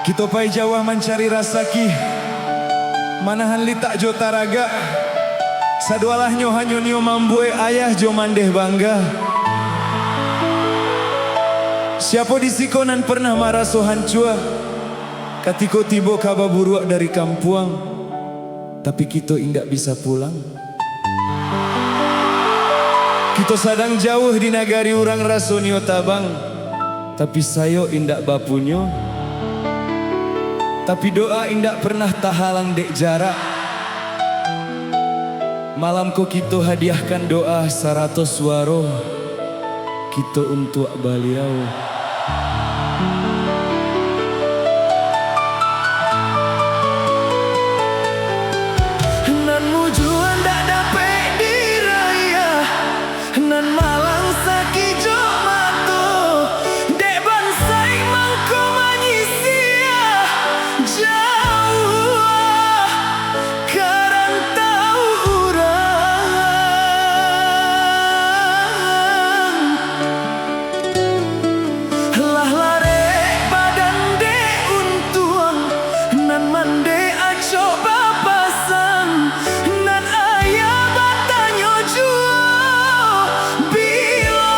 Kita pai Jawa mencari rasaki, manahan li tak jo taraga, sadualah nyohanyo mambue ayah jo mandeh bangga. Siapa disikonan pernah marah sohan cua, katiko tibo kaba buruak dari kampuang, tapi kita indak bisa pulang. Kita sadang jauh di nagari urang rasonio tabang, tapi sayo indak bapunyo. Tapi doa indak pernah tahalang dek jarak. Malam ko kita hadiahkan doa 100 waro, kita untuk baliau. Nan mujuan dak dapet diraya, nan malang sakit jo mato, dek bansai mangko manyisia jauh karantau urang. Lah lare badan de untuang, nan mande aco bapasan, nan ayah batanyo jua bilo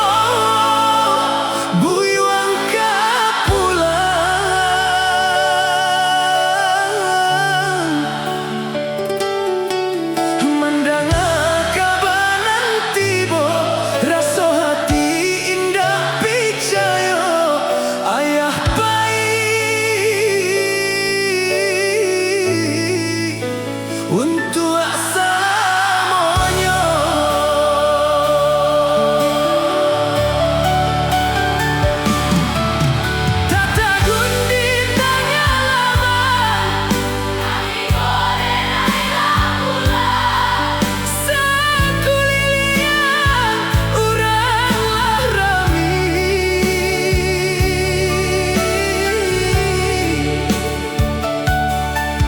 buyuang ka pulang. Mandanga kabanan tibo, raso hati indah picayo ayah baik untuk selamanya. Tata gundi tanya laban, sakulilian urang lah rami.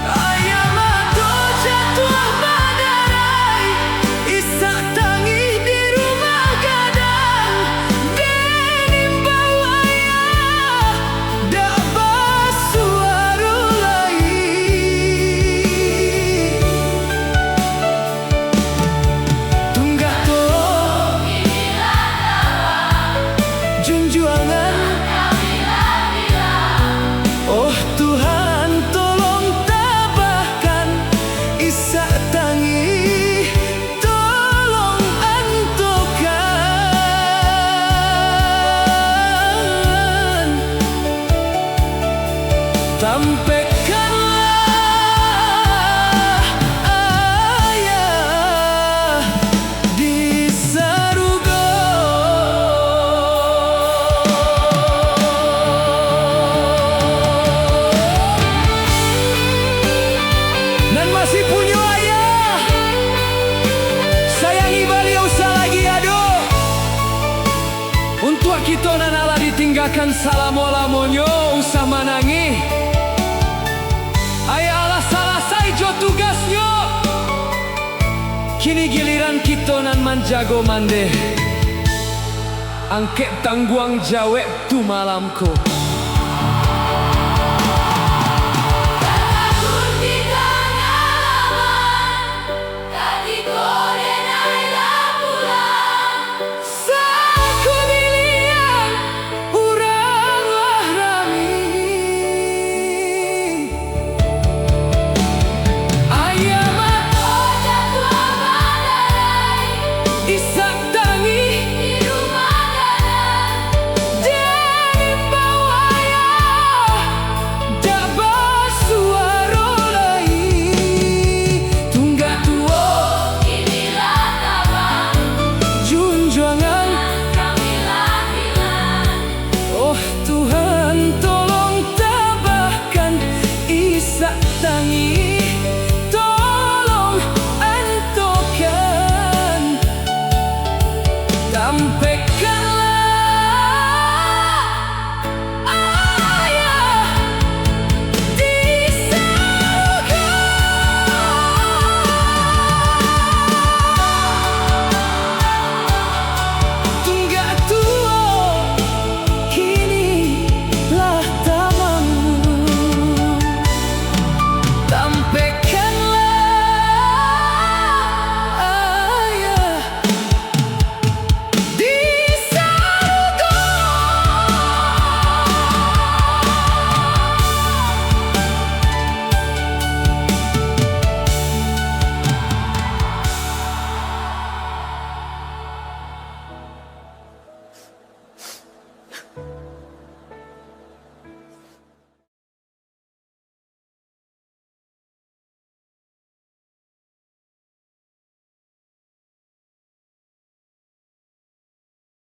Ayah mato jatuh badarai, isak tangi di rumah gadang, denimbau ayah dak basuaru lai. Tunggak to junjuangan, oh Tuhan tolong tabahkan isak tangi, tolong antokan, tampekkanlah ayah di sarugo. Nan masih punya ayah, sayangi beliau selagi ado. Untuk kita nan ala ditinggalkan salamo-lamonyo usah manangi. Ayah ala salah jo tugasnya, kini giliran kita nan manjago mandeh, angket tangguang jawab tu malamku.